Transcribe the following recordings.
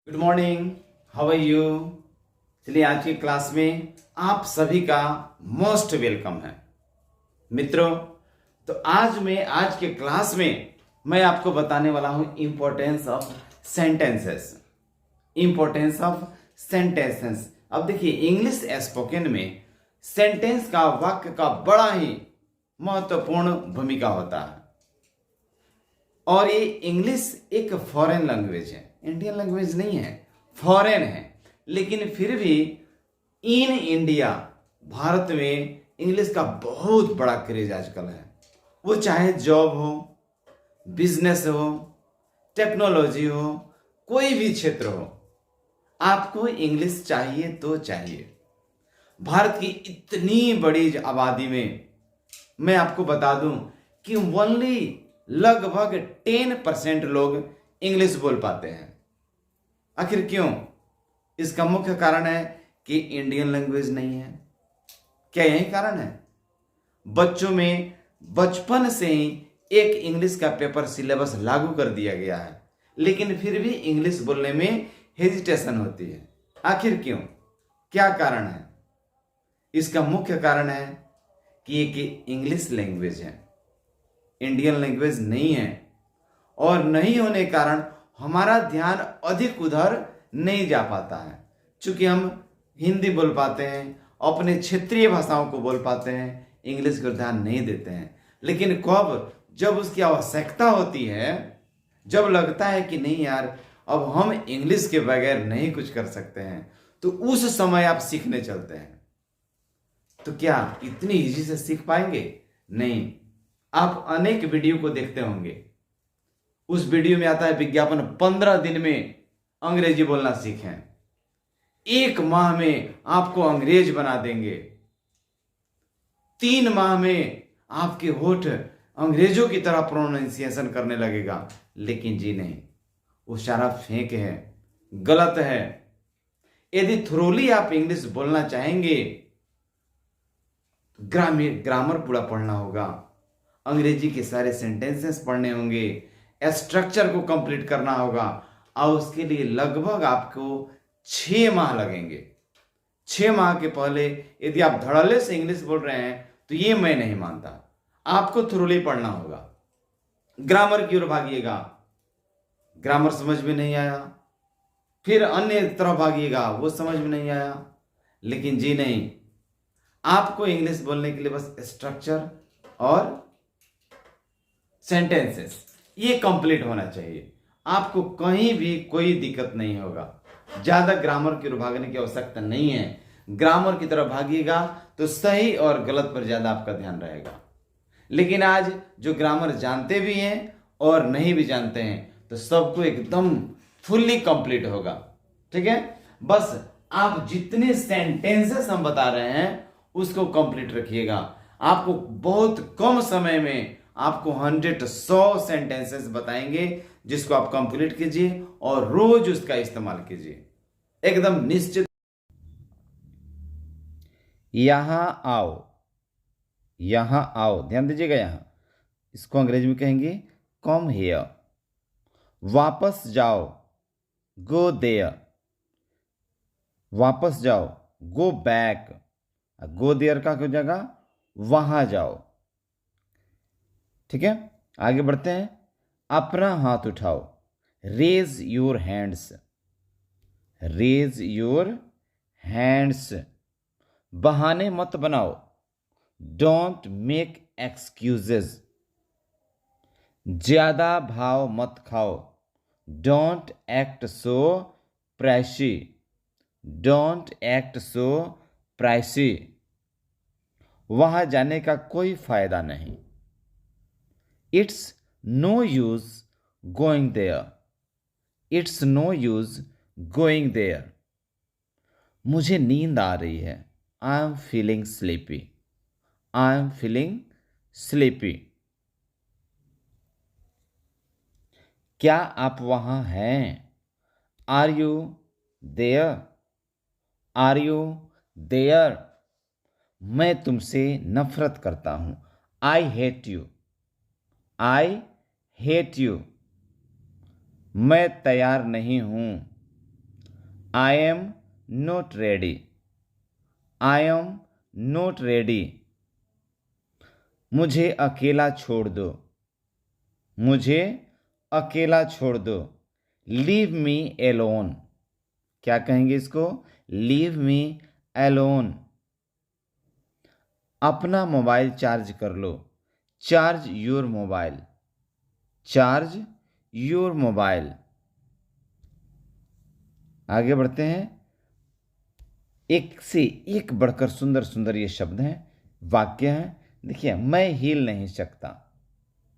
Good morning. How are you. चलिए आज की क्लास में आप सभी का मोस्ट वेलकम है मित्रों। तो आज के क्लास में मैं आपको बताने वाला हूं importance of sentences. Importance of sentences. अब देखिए इंग्लिश स्पोकन में सेंटेंस का वाक्य का बड़ा ही महत्वपूर्ण भूमिका होता है। और ये इंग्लिश एक फॉरेन लैंग्वेज है, इंडियन लैंग्वेज नहीं है, फॉरेन है। लेकिन फिर भी इन इंडिया, भारत में इंग्लिश का बहुत बड़ा क्रेज आजकल है। वो चाहे जॉब हो, बिजनेस हो, टेक्नोलॉजी हो, कोई भी क्षेत्र हो, आपको इंग्लिश चाहिए तो चाहिए। भारत की इतनी बड़ी आबादी में मैं आपको बता दूं कि ओनली लगभग 10% लोग इंग्लिश बोल पाते हैं। आखिर क्यों? इसका मुख्य कारण है कि इंडियन लैंग्वेज नहीं है। क्या यही कारण है? बच्चों में बचपन से ही एक इंग्लिश का पेपर सिलेबस लागू कर दिया गया है, लेकिन फिर भी इंग्लिश बोलने में हेजिटेशन होती है। आखिर क्यों? क्या कारण है? इसका मुख्य कारण है कि एक इंग्लिश लैंग्वेज है, इंडियन लैंग्वेज नहीं है। और नहीं होने के कारण हमारा ध्यान अधिक उधर नहीं जा पाता है। चूंकि हम हिंदी बोल पाते हैं, अपने क्षेत्रीय भाषाओं को बोल पाते हैं, इंग्लिश को ध्यान नहीं देते हैं। लेकिन कब जब उसकी आवश्यकता होती है, जब लगता है कि नहीं यार अब हम इंग्लिश के बगैर नहीं कुछ कर सकते हैं, तो उस समय आप सीखने चलते हैं। तो क्या इतनी इजी से सीख पाएंगे? नहीं। आप अनेक वीडियो को देखते होंगे, उस वीडियो में आता है विज्ञापन 15 दिन में अंग्रेजी बोलना सीखें, 1 माह में आपको अंग्रेज बना देंगे, 3 माह में आपके होठ अंग्रेजों की तरह प्रोनाउंसिएशन करने लगेगा। लेकिन जी नहीं, वो सारा फेक है, गलत है। यदि थ्रोली आप इंग्लिश बोलना चाहेंगे, ग्रामर पूरा पढ़ना होगा, अंग्रेजी के सारे सेंटेंसेस पढ़ने होंगे, स्ट्रक्चर को कंप्लीट करना होगा, और उसके लिए लगभग आपको 6 माह लगेंगे। 6 माह के पहले यदि आप धड़ल्ले से इंग्लिश बोल रहे हैं तो ये मैं नहीं मानता। आपको थ्रोली पढ़ना होगा। ग्रामर की ओर भागिएगा, ग्रामर समझ में नहीं आया, फिर अन्य तरफ भागिएगा, वो समझ में नहीं आया। लेकिन जी नहीं, आपको इंग्लिश बोलने के लिए बस स्ट्रक्चर और सेंटेंसेस ये कंप्लीट होना चाहिए। आपको कहीं भी कोई दिक्कत नहीं होगा। ज्यादा ग्रामर की ओर भागने की आवश्यकता नहीं है। ग्रामर की तरफ भागिएगा तो सही और गलत पर ज्यादा आपका ध्यान रहेगा। लेकिन आज जो ग्रामर जानते भी हैं और नहीं भी जानते हैं, तो सबको एकदम फुल्ली कंप्लीट होगा। ठीक है, बस आप जितने सेंटेंसेस हम बता रहे हैं उसको कंप्लीट रखिएगा। आपको बहुत कम समय में आपको 100 सेंटेंसेस बताएंगे, जिसको आप कंप्लीट कीजिए और रोज उसका इस्तेमाल कीजिए, एकदम निश्चित। यहां आओ, यहां आओ, ध्यान दीजिएगा। यहां इसको अंग्रेजी में कहेंगे कम हियर। वापस जाओ, गो देयर। वापस जाओ, गो बैक। गो देयर का हो जाएगा वहां जाओ। ठीक है, आगे बढ़ते हैं। अपना हाथ उठाओ, raise your hands. Raise your hands. बहाने मत बनाओ, डोंट मेक एक्सक्यूजेज। ज्यादा भाव मत खाओ, don't act so pricey. Don't act so pricey. वहां जाने का कोई फायदा नहीं, it's no use going there. It's no use going there. मुझे नींद आ रही है, I am feeling sleepy. I am feeling sleepy. क्या आप वहां हैं? Are you there? Are you there? मैं तुमसे नफरत करता हूं, I hate you. I hate you. मैं तैयार नहीं हूं, I am not ready, I am not ready. मुझे अकेला छोड़ दो, मुझे अकेला छोड़ दो। लीव मी एलोन, क्या कहेंगे इसको? Leave me alone. अपना मोबाइल चार्ज कर लो, charge your mobile, charge your mobile. आगे बढ़ते हैं। एक से एक बढ़कर सुंदर सुंदर ये शब्द हैं, वाक्य हैं। देखिए, मैं हिल नहीं सकता,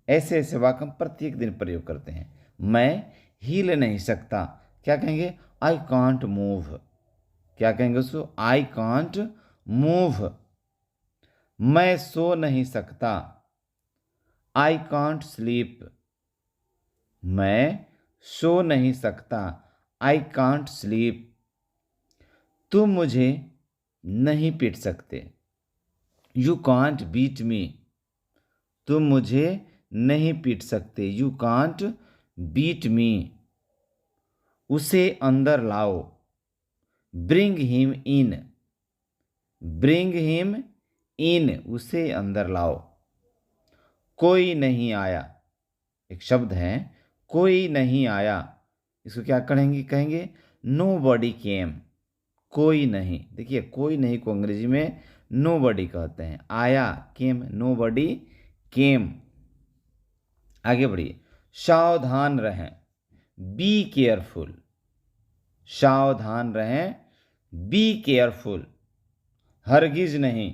ऐसे ऐसे वाक्य हम प्रत्येक दिन प्रयोग करते हैं। मैं हिल नहीं सकता, क्या कहेंगे? आई कांट मूव, क्या कहेंगे उसको? I can't move. मैं सो नहीं सकता, आई कांट स्लीप, मैं सो नहीं सकता, आई कांट स्लीप। तुम मुझे नहीं पीट सकते, यू कांट बीट मी, तुम मुझे नहीं पीट सकते, यू कांट बीट मी। उसे अंदर लाओ, bring him in, bring him in, उसे अंदर लाओ। कोई नहीं आया, एक शब्द है, कोई नहीं आया। इसको क्या कहेंगे? कहेंगे नो बॉडी केम, कोई नहीं। देखिए, कोई नहीं को अंग्रेजी में नो बॉडी कहते हैं। आया, केम, नो बॉडी केम। आगे बढ़िए। सावधान रहें, बी केयरफुल, सावधान रहें, बी केयरफुल। हरगिज नहीं,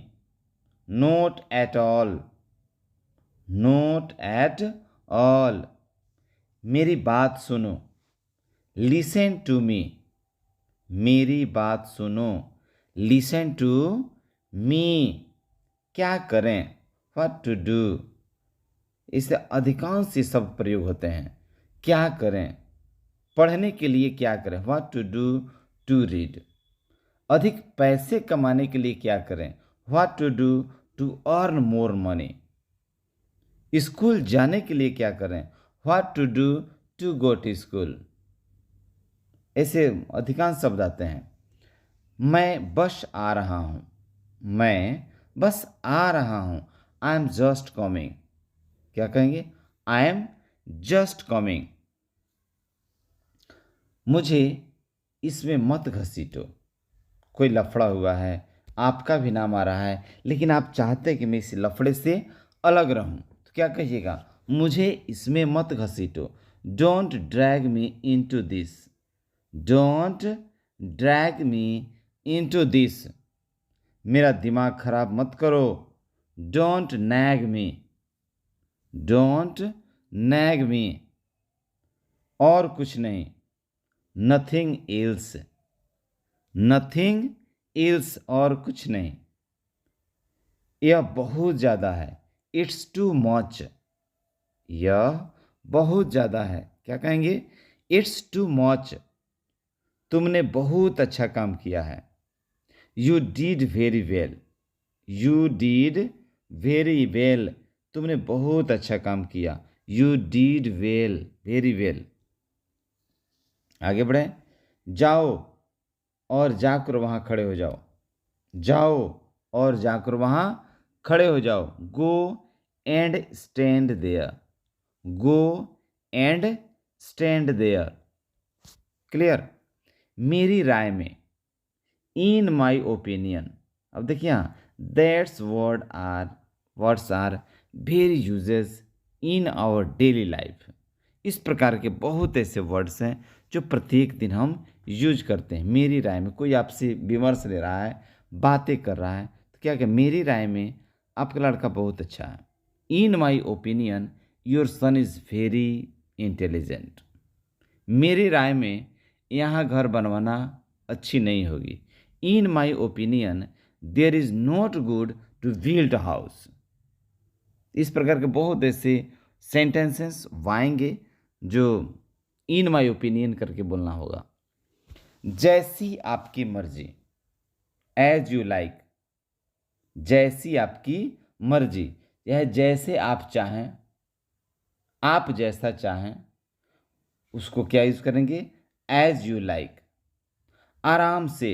note at all, note at all. मेरी बात सुनो, लिसन टू मी, मेरी बात सुनो, लिसन टू मी। क्या करें? What to do. इससे अधिकांश ये शब्द प्रयोग होते हैं। क्या करें? पढ़ने के लिए क्या करें? What to do, to read. अधिक पैसे कमाने के लिए क्या करें? What to do, to earn more money. School जाने के लिए क्या करें? What to do, to go to school. ऐसे अधिकांश शब्द आते हैं। मैं बस आ रहा हूं, मैं बस आ रहा हूं, आई एम जस्ट कमिंग, क्या कहेंगे? I am just coming. मुझे इसमें मत घसीटो, कोई लफड़ा हुआ है, आपका भी नाम आ रहा है, लेकिन आप चाहते हैं कि मैं इस लफड़े से अलग रहूं, तो क्या कहिएगा? मुझे इसमें मत घसीटो। Don't drag me into this, don't drag me into this. मेरा दिमाग खराब मत करो। Don't nag me, don't nag me. और कुछ नहीं, नथिंग एल्स, नथिंग एल्स, और कुछ नहीं। यह बहुत ज़्यादा है, इट्स टू मच, यह बहुत ज़्यादा है, क्या कहेंगे? It's too much. तुमने बहुत अच्छा काम किया है, you deed very well, you deed very well. तुमने बहुत अच्छा काम किया, you deed well, very well. आगे बढ़ें। जाओ और जाकर वहाँ खड़े हो जाओ, जाओ और जाकर वहाँ खड़े हो जाओ। Go and stand there, go and stand there. Clear? मेरी राय में, इन माई ओपिनियन। अब देखिए, यहाँ that's words are very uses in our daily life. इस प्रकार के बहुत ऐसे वर्ड्स हैं जो प्रत्येक दिन हम यूज करते हैं। मेरी राय में, कोई आपसे विमर्श ले रहा है, बातें कर रहा है, तो क्या क्या? मेरी राय में आपका लड़का बहुत अच्छा है। In my opinion your son is very intelligent. मेरी राय में यहाँ घर बनवाना अच्छी नहीं होगी। In my opinion there is not good to build house. इस प्रकार के बहुत ऐसे सेंटेंसेस आएंगे जो इन माई ओपिनियन करके बोलना होगा। जैसी आपकी मर्जी, एज यू लाइक, जैसी आपकी मर्जी, यह जैसे आप चाहें, आप जैसा चाहें, उसको क्या यूज करेंगे? As you like. आराम से।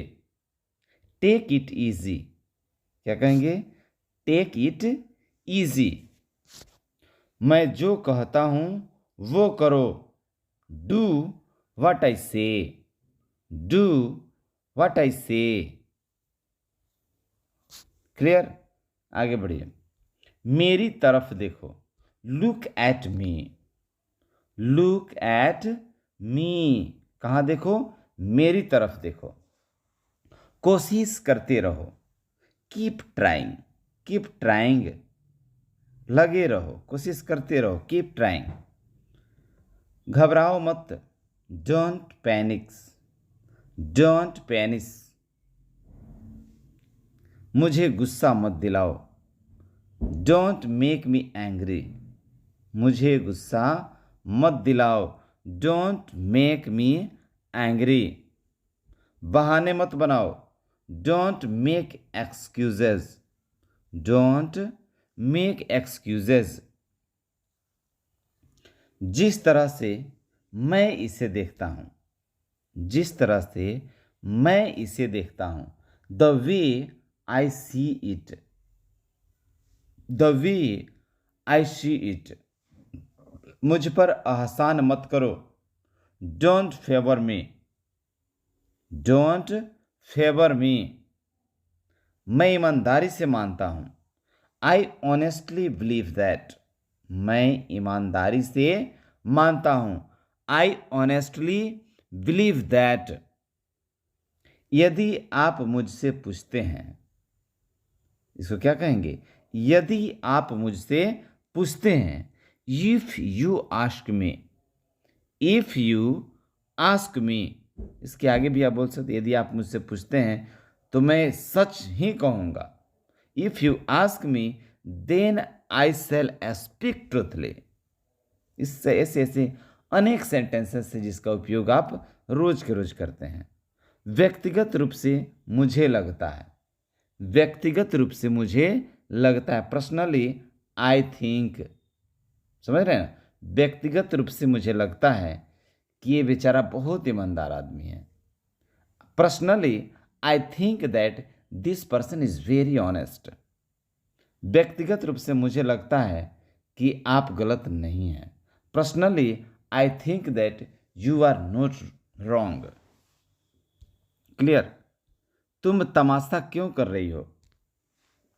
टेक इट इजी, क्या कहेंगे? Take it easy. मैं जो कहता हूं वो करो। डू व्हाट आई से। डू व्हाट आई से। क्लियर? आगे बढ़िए। मेरी तरफ देखो। Look at me. Look at me. कहाँ देखो? मेरी तरफ देखो। कोशिश करते रहो। Keep trying. कीप ट्राइंग, लगे रहो, कोशिश करते रहो। Keep trying. घबराओ मत। Don't panics. Don't panic. मुझे गुस्सा मत दिलाओ। Don't make me angry. मुझे गुस्सा मत दिलाओ। Don't make me angry. बहाने मत बनाओ। Don't make excuses. Don't make excuses. जिस तरह से मैं इसे देखता हूं। जिस तरह से मैं इसे देखता हूं। The way I see it. The way I see it. मुझ पर एहसान मत करो। Don't favour me. Don't favour me. मैं ईमानदारी से मानता हूं। I honestly believe that. मैं ईमानदारी से मानता हूं। I honestly believe that. यदि आप मुझसे पूछते हैं, इसको क्या कहेंगे? यदि आप मुझसे पूछते हैं। If you ask me. If you ask मी। इसके आगे भी आप बोल सकते, यदि आप मुझसे पूछते हैं तो मैं सच ही कहूंगा। If you ask me then I shall speak truthfully. इससे ऐसे ऐसे अनेक सेंटेंसेस है जिसका उपयोग आप रोज के रोज करते हैं। व्यक्तिगत रूप से मुझे लगता है। व्यक्तिगत रूप से मुझे लगता है। Personally I think. समझ रहे हैं? व्यक्तिगत रूप से मुझे लगता है कि ये बेचारा बहुत ईमानदार आदमी है। Personally I think that this person is very honest. व्यक्तिगत रूप से मुझे लगता है कि आप गलत नहीं हैं। Personally I think that you are not wrong. Clear? तुम तमाशा क्यों कर रही हो?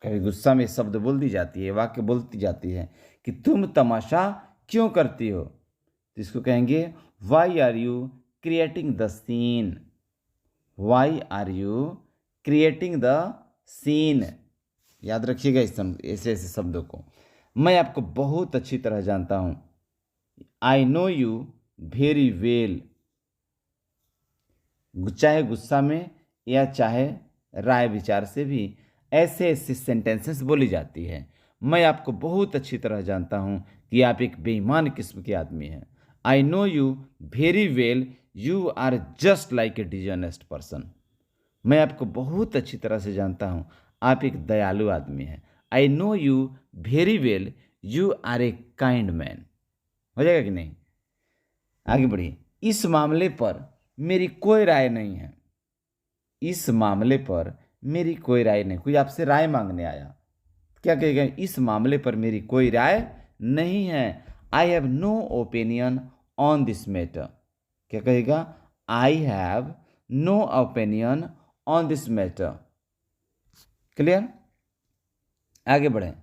कभी गुस्सा में शब्द बोल दी जाती है, वाक्य बोलती जाती है कि तुम तमाशा क्यों करती हो। तो इसको कहेंगे why are you creating the scene. Why are you creating the scene. याद रखिएगा ऐसे ऐसे शब्दों को। मैं आपको बहुत अच्छी तरह जानता हूं। आई नो यू वेरी वेल। चाहे गुस्सा में या चाहे राय विचार से भी ऐसे ऐसे सेंटेंसेस बोली जाती है। मैं आपको बहुत अच्छी तरह जानता हूं कि आप एक बेईमान किस्म के आदमी हैं। I know you very well you are just like a dishonest person. मैं आपको बहुत अच्छी तरह से जानता हूं, आप एक दयालु आदमी हैं। I know you very well you are a kind man. हो जाएगा कि नहीं? आगे बढ़िए। इस मामले पर मेरी कोई राय नहीं है। इस मामले पर मेरी कोई राय नहीं। कोई आपसे राय मांगने आया, क्या कहेगा? इस मामले पर मेरी कोई राय नहीं है। I have no opinion on this matter. क्या कहेगा? I have no opinion on this matter. Clear? आगे बढ़े।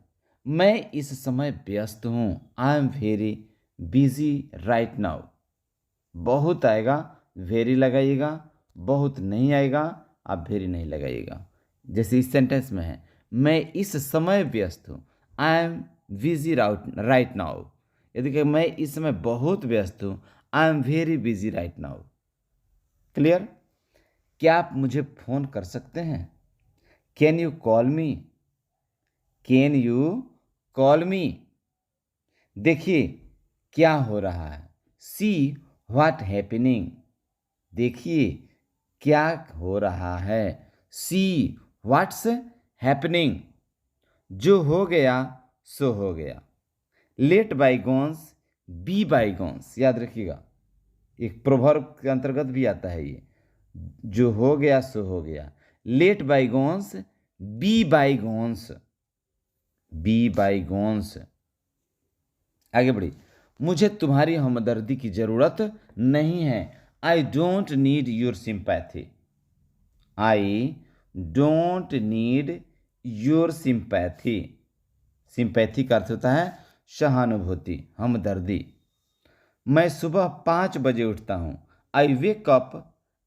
मैं इस समय व्यस्त हूं। I am very busy right now. बहुत आएगा वेरी लगाइएगा, बहुत नहीं आएगा आप वेरी नहीं लगाइएगा। जैसे इस सेंटेंस में है, मैं इस समय व्यस्त हूँ। I am busy right now. यदि कि मैं इस समय बहुत व्यस्त हूँ। I am very busy right now. Clear? क्या आप मुझे फ़ोन कर सकते हैं? Can you call me. Can you call me. देखिए क्या हो रहा है। See what happening. देखिए क्या हो रहा है। See what's happening. जो हो गया सो हो गया। Let bygones be bygones. याद रखिएगा, एक प्रोवर्ब के अंतर्गत भी आता है ये। जो हो गया सो हो गया। Let bygones be bygones, be bygones. आगे बढ़ी। मुझे तुम्हारी हमदर्दी की जरूरत नहीं है। I don't need your sympathy. I don't need your sympathy. Sympathy का अर्थ होता है सहानुभूति, हमदर्दी। मैं सुबह 5 बजे उठता हूँ। आई वेक अप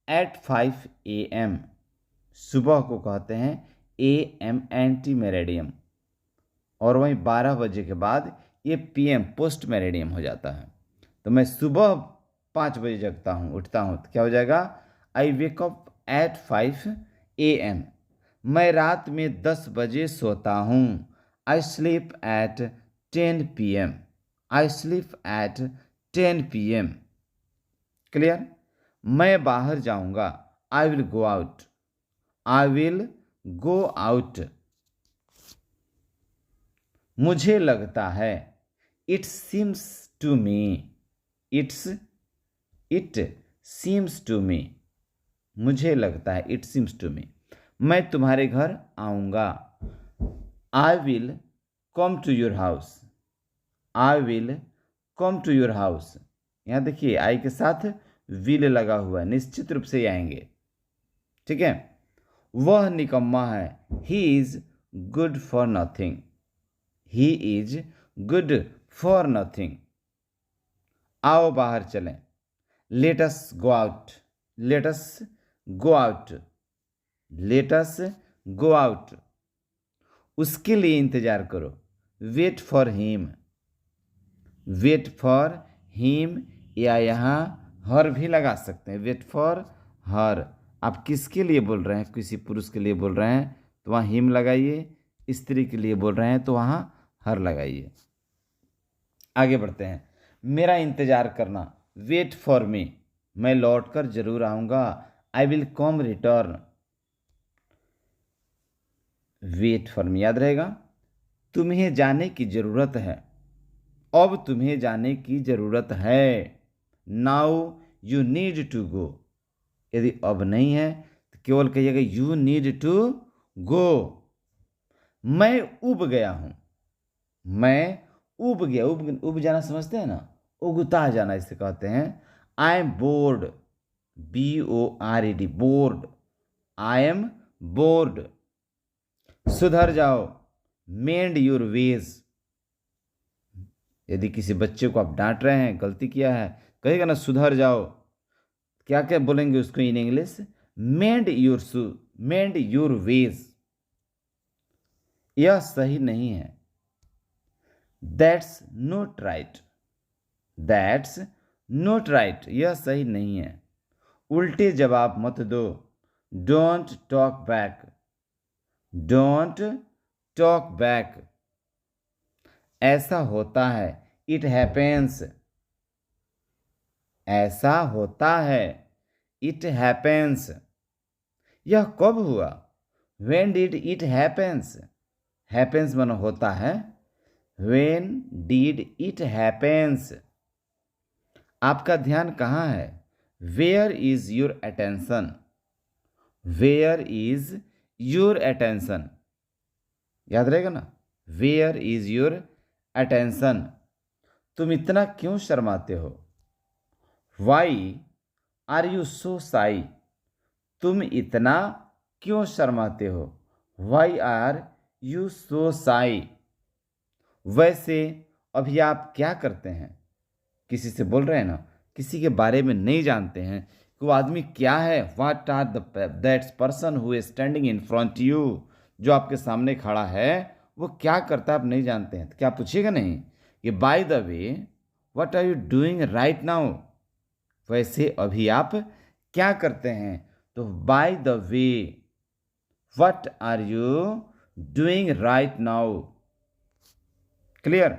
एट 5 AM। सुबह को कहते हैं AM, एंटी मेरेडियम, और वहीं 12 बजे के बाद ये PM, पोस्ट मेरेडियम हो जाता है। तो मैं सुबह 5 बजे जगता हूँ, उठता हूँ, तो क्या हो जाएगा? I wake up at 5 AM। मैं रात में 10 बजे सोता हूँ। I sleep at 10 PM। I sleep at 10 PM। Clear? मैं बाहर जाऊंगा। I will go out. I will go out. मुझे लगता है। It seems to me. It seems to me. मुझे लगता है, इट सीम्स टू मी। मैं तुम्हारे घर आऊंगा। I will come to your house. I will come to your house. यहाँ देखिए आई के साथ विल लगा हुआ है, निश्चित रूप से ही आएंगे। ठीक है। वह निकम्मा है। He is good for nothing. He is good for nothing. आओ बाहर चलें। Let us go out. Let us go out. Let us go out. उसके लिए इंतजार करो। Wait for him. Wait for him, या यहाँ हर भी लगा सकते हैं। Wait for her. आप किसके लिए बोल रहे हैं? किसी पुरुष के लिए बोल रहे हैं तो वहाँ हिम लगाइए। स्त्री के लिए बोल रहे हैं तो वहाँ हर लगाइए। आगे बढ़ते हैं। मेरा इंतजार करना। Wait for me. मैं लौट कर जरूर आऊँगा। I will come return. Wait for me याद रहेगा। तुम्हें जाने की ज़रूरत है। अब तुम्हें जाने की ज़रूरत है। Now you need to go. यदि अब नहीं है तो केवल कहिएगा यू नीड टू गो। मैं उब गया हूँ। मैं उब गया। उब जाना समझते हैं ना? उगता जाना इसे कहते हैं। I am board. BORED, board. I am board. सुधर जाओ। मेंड योर वेज। यदि किसी बच्चे को आप डांट रहे हैं, गलती किया है, कहेगा ना सुधर जाओ। क्या क्या बोलेंगे उसको in English? Mend your ways. यह सही नहीं है। That's not right. That's not right. यह सही नहीं है। उल्टे जवाब मत दो। Don't talk back. Don't talk back. ऐसा होता है। It happens. ऐसा होता है। It happens. यह कब हुआ? When did it happens. Happens मानो होता है। When did it happens. आपका ध्यान कहाँ है? Where is your attention. Where is your attention. याद रहेगा ना? Where is your attention. तुम इतना क्यों शर्माते हो? वाई आर यू सो शाई। तुम इतना क्यों शर्माते हो? वाई आर यू सो शाई। वैसे अभी आप क्या करते हैं? किसी से बोल रहे हैं ना, किसी के बारे में नहीं जानते हैं कि वो आदमी क्या है। What are that's person who is standing in front you. जो आपके सामने खड़ा है वो क्या करता है आप नहीं जानते हैं, तो क्या पूछिएगा नहीं कि by the way what are you doing right now. वैसे अभी आप क्या करते हैं? तो by the way what are you doing right now. Clear?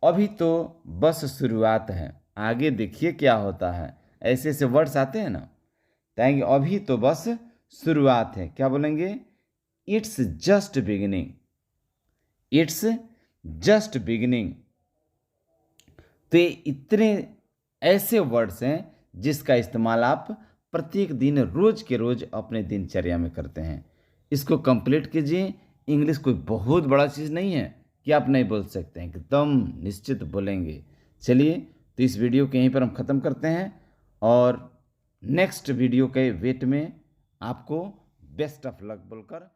अभी तो बस शुरुआत है। आगे देखिए क्या होता है। ऐसे ऐसे वर्ड्स आते हैं ना, कहेंगे अभी तो बस शुरुआत है। क्या बोलेंगे? It's just beginning. It's just beginning. तो ये इतने ऐसे वर्ड्स हैं जिसका इस्तेमाल आप प्रत्येक दिन रोज के रोज अपने दिनचर्या में करते हैं। इसको कंप्लीट कीजिए। इंग्लिश कोई बहुत बड़ा चीज़ नहीं है कि आप नहीं बोल सकते हैं, एकदम निश्चित बोलेंगे। चलिए, तो इस वीडियो को यहीं पर हम ख़त्म करते हैं और नेक्स्ट वीडियो के वेट में आपको बेस्ट ऑफ लक बोलकर